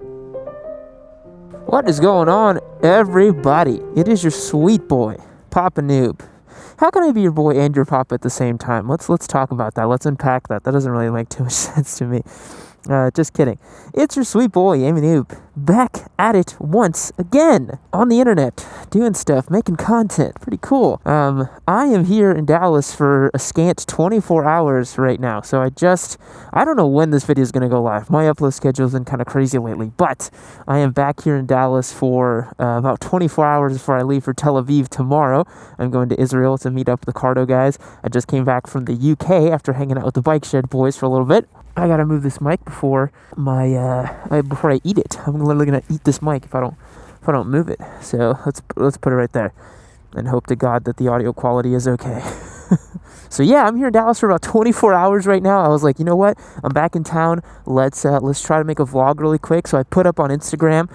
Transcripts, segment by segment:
What is going on, everybody? It is your sweet boy, Papa Noob. How can I be your boy and your pop at the same time? Let's talk about that. Let's unpack that. That doesn't really make too much sense to me. Just kidding. It's your sweet boy, Yammie Noob, back at it once again on the internet, doing stuff, making content. Pretty cool. I am here in Dallas for a scant 24 hours right now. So I don't know when this video is going to go live. My upload schedule has been kind of crazy lately, but I am back here in Dallas for about 24 hours before I leave for Tel Aviv tomorrow. I'm going to Israel to meet up with the Cardo guys. I just came back from the UK after hanging out with the Bike Shed boys for a little bit. I gotta move this mic before before I eat it. I'm literally gonna eat this mic if I don't move it. So let's put it right there, and hope to God that the audio quality is okay. So yeah, I'm here in Dallas for about 24 hours right now. I was like, you know what? I'm back in town. Let's try to make a vlog really quick. So I put up on Instagram.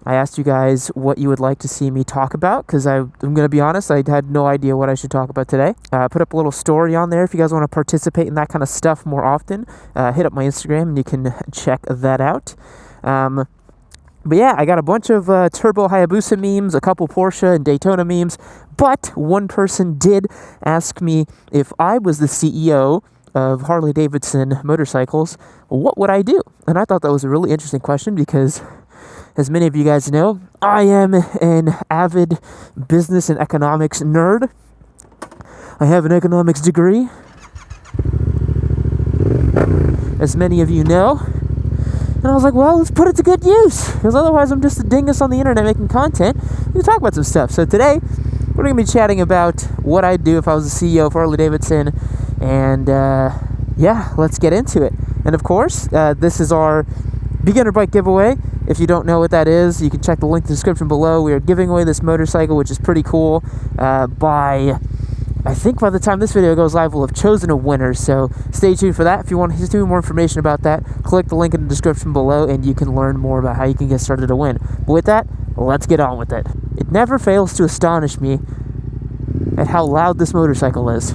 I asked you guys what you would like to see me talk about, because I'm going to be honest, I had no idea what I should talk about today. I put up a little story on there. If you guys want to participate in that kind of stuff more often, hit up my Instagram and you can check that out. But yeah, I got a bunch of Turbo Hayabusa memes, a couple Porsche and Daytona memes, but one person did ask me if I was the CEO of Harley Davidson motorcycles, what would I do? And I thought that was a really interesting question because, as many of you guys know, I am an avid business and economics nerd. I have an economics degree, as many of you know. And I was like, well, let's put it to good use, because otherwise I'm just a dingus on the internet making content. We can talk about some stuff. So today, we're going to be chatting about what I'd do if I was the CEO of Harley Davidson. And yeah, let's get into it. And of course, this is our beginner bike giveaway. If you don't know what that is, you can check the link in the description below. We are giving away this motorcycle, which is pretty cool. I think by the time this video goes live, we'll have chosen a winner. So stay tuned for that. If you want to see more information about that, click the link in the description below and you can learn more about how you can get started to win. But with that, let's get on with it. It never fails to astonish me at how loud this motorcycle is.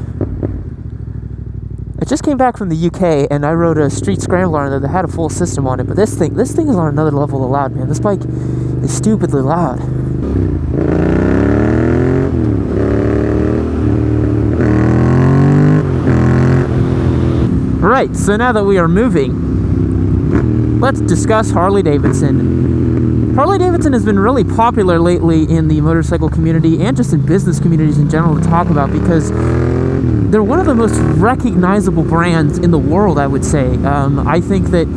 I just came back from the UK and I rode a street scrambler on there that had a full system on it, but this thing is on another level of loud, man. This bike is stupidly loud. Right, so now that we are moving, let's discuss Harley Davidson. Harley Davidson has been really popular lately in the motorcycle community and just in business communities in general to talk about, because they're one of the most recognizable brands in the world, I would say. I think that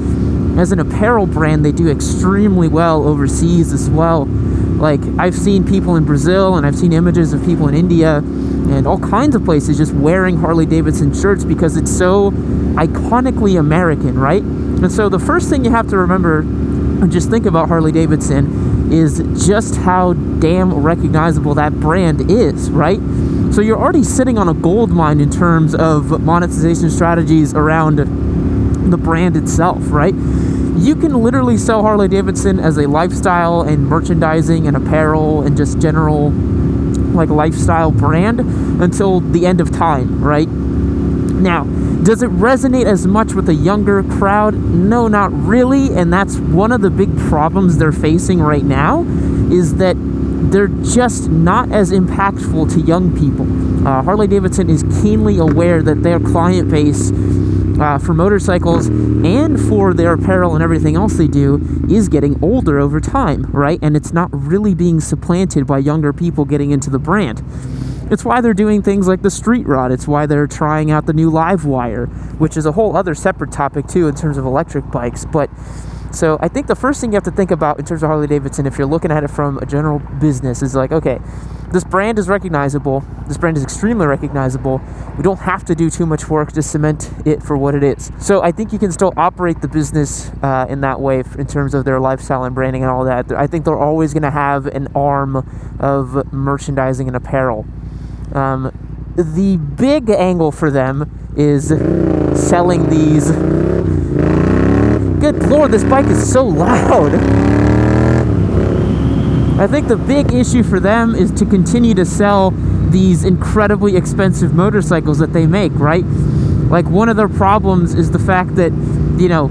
as an apparel brand, they do extremely well overseas as well. Like, I've seen people in Brazil and I've seen images of people in India and all kinds of places just wearing Harley Davidson shirts because it's so iconically American, right? And so the first thing you have to remember and just think about Harley Davidson is just how damn recognizable that brand is, right? So you're already sitting on a gold mine in terms of monetization strategies around the brand itself, right? You can literally sell Harley Davidson as a lifestyle and merchandising and apparel and just general like lifestyle brand until the end of time, right? Now, does it resonate as much with a younger crowd? No, not really. And that's one of the big problems they're facing right now, is that they're just not as impactful to young people. Harley Davidson is keenly aware that their client base for motorcycles and for their apparel and everything else they do is getting older over time, right? And it's not really being supplanted by younger people getting into the brand. It's why they're doing things like the Street Rod. It's why they're trying out the new Live Wire, which is a whole other separate topic too in terms of electric bikes. But so I think the first thing you have to think about in terms of Harley Davidson, if you're looking at it from a general business, is like, okay, this brand is recognizable. This brand is extremely recognizable. We don't have to do too much work to cement it for what it is. So I think you can still operate the business in that way in terms of their lifestyle and branding and all that. I think they're always going to have an arm of merchandising and apparel. The big angle for them is selling these. Good Lord, this bike is so loud. I think the big issue for them is to continue to sell these incredibly expensive motorcycles that they make, right? Like, one of their problems is the fact that, you know,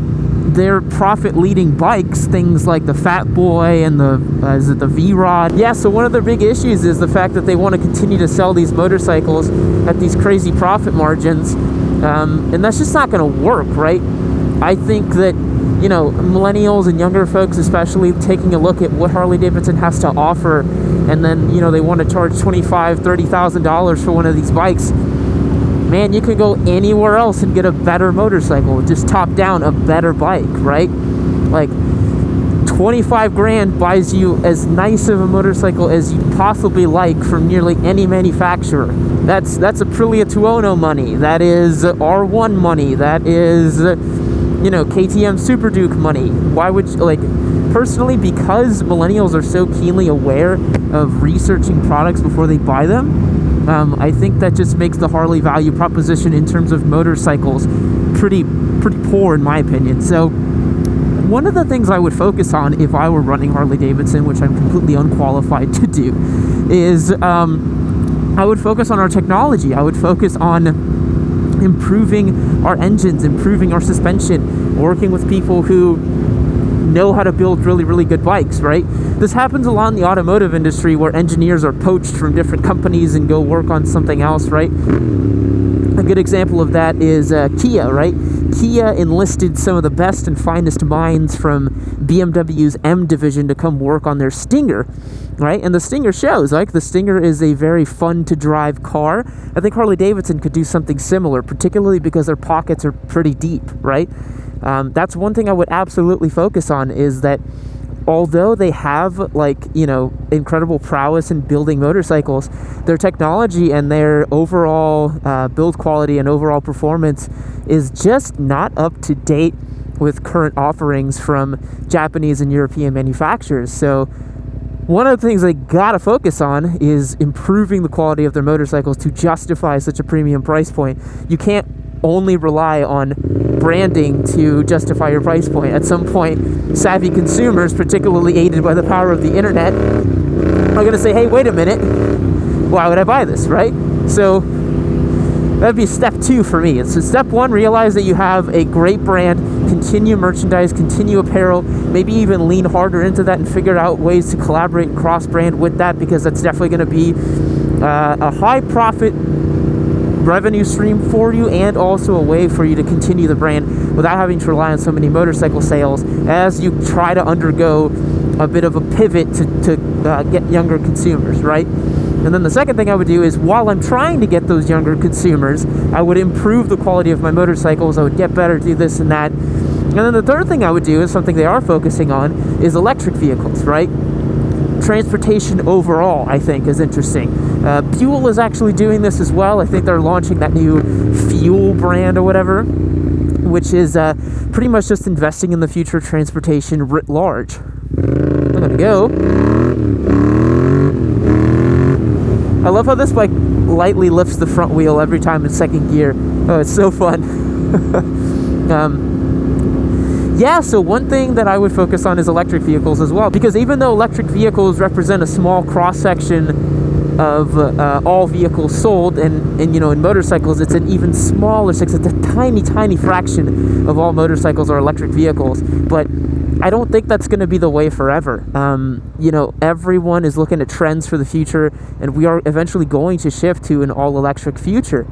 their profit-leading bikes, things like the Fat Boy and the is it the V-Rod? Yeah, so one of their big issues is the fact that they want to continue to sell these motorcycles at these crazy profit margins, and that's just not going to work, right? I think that, you know, millennials and younger folks especially, taking a look at what Harley Davidson has to offer, and then, you know, they want to charge $25,000, $30,000 for one of these bikes. Man, you could go anywhere else and get a better motorcycle, just top down a better bike, right? Like, 25 grand buys you as nice of a motorcycle as you possibly like from nearly any manufacturer. That's Aprilia Tuono money. That is R1 money. That is, you know, KTM Super Duke money. Why would you, like, personally, because millennials are so keenly aware of researching products before they buy them, I think that just makes the Harley value proposition in terms of motorcycles pretty poor, in my opinion. So one of the things I would focus on if I were running Harley Davidson, which I'm completely unqualified to do, is I would focus on our technology. I would focus on improving our engines, improving our suspension, working with people who know how to build really, really good bikes, right? This happens a lot in the automotive industry, where engineers are poached from different companies and go work on something else, right? A good example of that is Kia, right? Kia enlisted some of the best and finest minds from BMW's M division to come work on their Stinger, right? And the Stinger shows. Like, the Stinger is a very fun to drive car. I think Harley Davidson could do something similar, particularly because their pockets are pretty deep, right? That's one thing I would absolutely focus on, is that although they have, like, you know, incredible prowess in building motorcycles, their technology and their overall build quality and overall performance is just not up to date with current offerings from Japanese and European manufacturers. So one of the things they gotta focus on is improving the quality of their motorcycles to justify such a premium price point. You can't only rely on branding to justify your price point. At some point, savvy consumers, particularly aided by the power of the internet, are going to say, hey, wait a minute, why would I buy this, right? So that'd be step 2 for me. So step 1, realize that you have a great brand, continue merchandise, continue apparel, maybe even lean harder into that and figure out ways to collaborate and cross-brand with that, because that's definitely going to be a high profit revenue stream for you, and also a way for you to continue the brand without having to rely on so many motorcycle sales as you try to undergo a bit of a pivot to get younger consumers, right? And then the second thing I would do is, while I'm trying to get those younger consumers, I would improve the quality of my motorcycles. I would get better, do this and that. And then the third thing I would do is something they are focusing on, is electric vehicles, right? Transportation overall, I think, is interesting. Buell is actually doing this as well. I think they're launching that new Fuel brand or whatever, which is pretty much just investing in the future of transportation writ large. I'm gonna go. I love how this bike lightly lifts the front wheel every time in second gear. Oh, it's so fun. Yeah, so one thing that I would focus on is electric vehicles as well, because even though electric vehicles represent a small cross-section of all vehicles sold, and you know, in motorcycles it's an even smaller it's a tiny fraction of all motorcycles are electric vehicles. But I don't think that's going to be the way forever. You know, everyone is looking at trends for the future, and we are eventually going to shift to an all-electric future.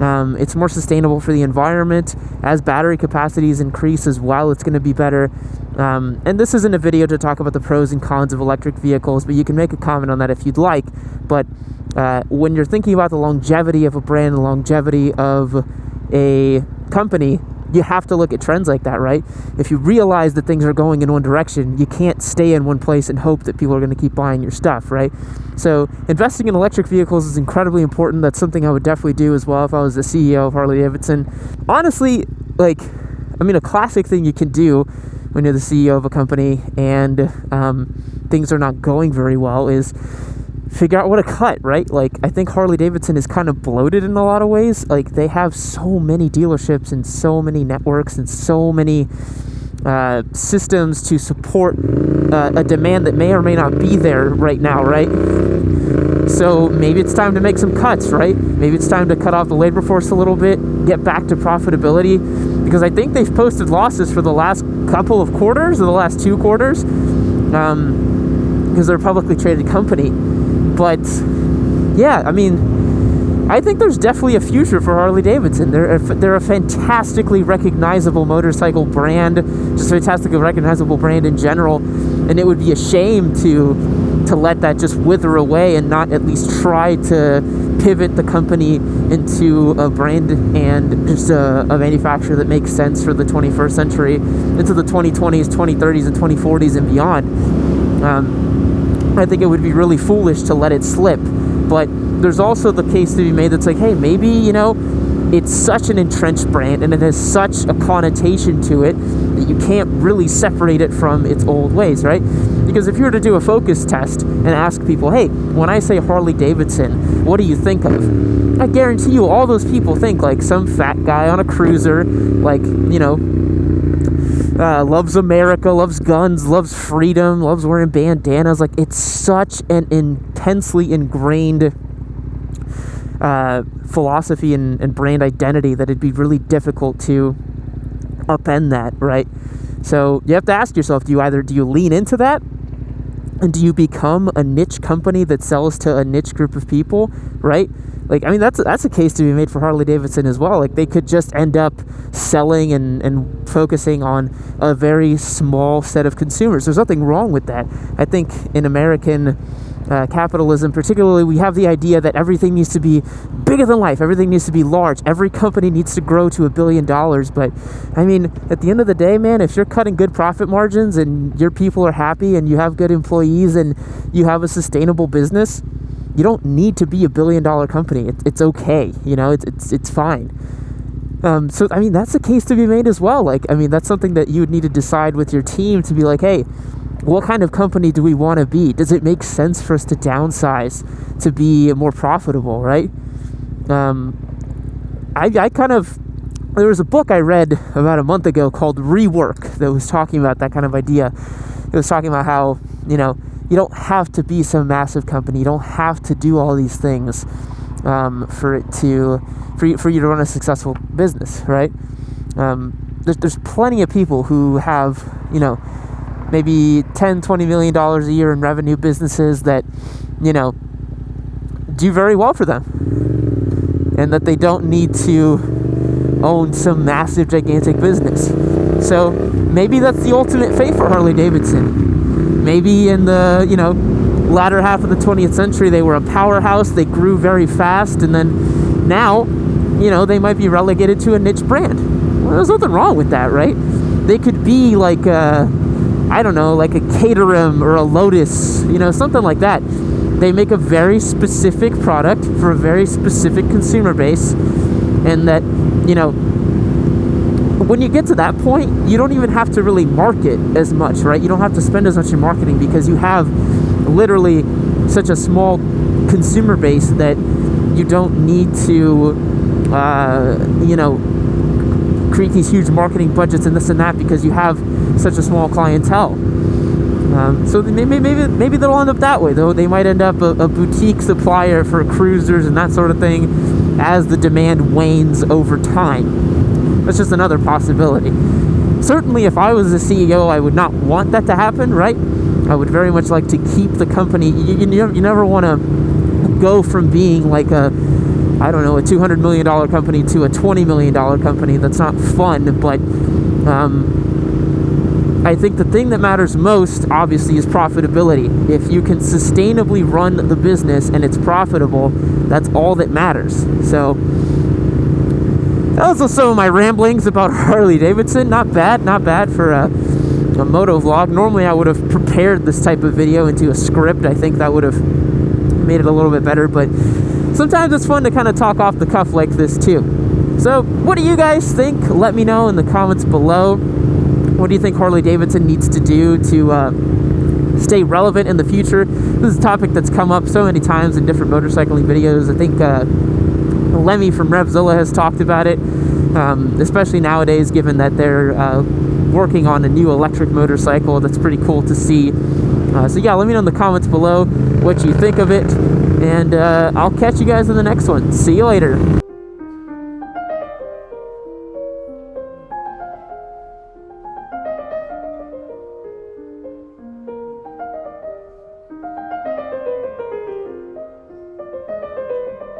It's more sustainable for the environment. As battery capacities increase as well, it's going to be better. And this isn't a video to talk about the pros and cons of electric vehicles, but you can make a comment on that if you'd like. But when you're thinking about the longevity of a brand, the longevity of a company, you have to look at trends like that, right? If you realize that things are going in one direction, you can't stay in one place and hope that people are going to keep buying your stuff, right? So investing in electric vehicles is incredibly important. That's something I would definitely do as well if I was the CEO of Harley Davidson. Honestly, like, I mean, a classic thing you can do when you're the CEO of a company and things are not going very well is figure out what to cut, right? Like, I think Harley Davidson is kind of bloated in a lot of ways. Like, they have so many dealerships and so many networks and so many systems to support a demand that may or may not be there right now, right? So maybe it's time to make some cuts, right? Maybe it's time to cut off the labor force a little bit, get back to profitability, because I think they've posted losses for the last couple of quarters, or the last 2 quarters, because they're a publicly traded company. But yeah, I mean, I think there's definitely a future for Harley Davidson. They're a fantastically recognizable motorcycle brand, just a fantastically recognizable brand in general, and it would be a shame to let that just wither away and not at least try to pivot the company into a brand and just a manufacturer that makes sense for the 21st century, into the 2020s, 2030s, and 2040s and beyond. I think it would be really foolish to let it slip. But there's also the case to be made that's like, hey, maybe, you know, it's such an entrenched brand and it has such a connotation to it that you can't really separate it from its old ways, right? Because if you were to do a focus test and ask people, hey, when I say Harley Davidson, what do you think of? I guarantee you all those people think like some fat guy on a cruiser, like, you know, loves America, loves guns, loves freedom, loves wearing bandanas. Like, it's such an intensely ingrained philosophy and brand identity that it'd be really difficult to upend that, right? So you have to ask yourself, do you lean into that? And do you become a niche company that sells to a niche group of people, right? Like, I mean, that's a case to be made for Harley Davidson as well. Like, they could just end up selling and focusing on a very small set of consumers. There's nothing wrong with that. I think in American capitalism, particularly, we have the idea that everything needs to be bigger than life. Everything needs to be large. Every company needs to grow to $1 billion. But, I mean, at the end of the day, man, if you're cutting good profit margins and your people are happy and you have good employees and you have a sustainable business, you don't need to be $1 billion company. It's okay. You know, it's fine. So, I mean, that's a case to be made as well. Like, I mean, that's something that you would need to decide with your team to be like, hey, what kind of company do we want to be? Does it make sense for us to downsize to be more profitable, right? I kind of, there was a book I read about a month ago called Rework that was talking about that kind of idea. It was talking about how, you know, you don't have to be some massive company. You don't have to do all these things for you to run a successful business, right? There's plenty of people who have, you know, maybe $10-20 million a year in revenue businesses that, you know, do very well for them, and that they don't need to own some massive, gigantic business. So maybe that's the ultimate fate for Harley Davidson. Maybe in the, you know, latter half of the 20th century, they were a powerhouse. They grew very fast, and then now, you know, they might be relegated to a niche brand. Well, there's nothing wrong with that, right? They could be like I don't know, like a Caterham or a Lotus, you know, something like that. They make a very specific product for a very specific consumer base, and that, you know, when you get to that point, you don't even have to really market as much, right? You don't have to spend as much in marketing because you have literally such a small consumer base that you don't need to, you know, create these huge marketing budgets and this and that because you have such a small clientele. So maybe they'll end up that way, though. They might end up a boutique supplier for cruisers and that sort of thing as the demand wanes over time. That's just another possibility. Certainly, if I was the CEO, I would not want that to happen, right? I would very much like to keep the company. You never want to go from being like a $200 million company to a $20 million company. That's not fun, but I think the thing that matters most, obviously, is profitability. If you can sustainably run the business and it's profitable, that's all that matters. So that was some of my ramblings about Harley Davidson. Not bad for a moto vlog. Normally I would have prepared this type of video into a script. I think that would have made it a little bit better, but sometimes it's fun to kind of talk off the cuff like this too. So what do you guys think? Let me know in the comments below. What do you think Harley Davidson needs to do to stay relevant in the future? This is a topic that's come up so many times in different motorcycling videos. I think Lemmy from Revzilla has talked about it, especially nowadays, given that they're working on a new electric motorcycle. That's pretty cool to see. So yeah, let me know in the comments below what you think of it, and I'll catch you guys in the next one. See you later.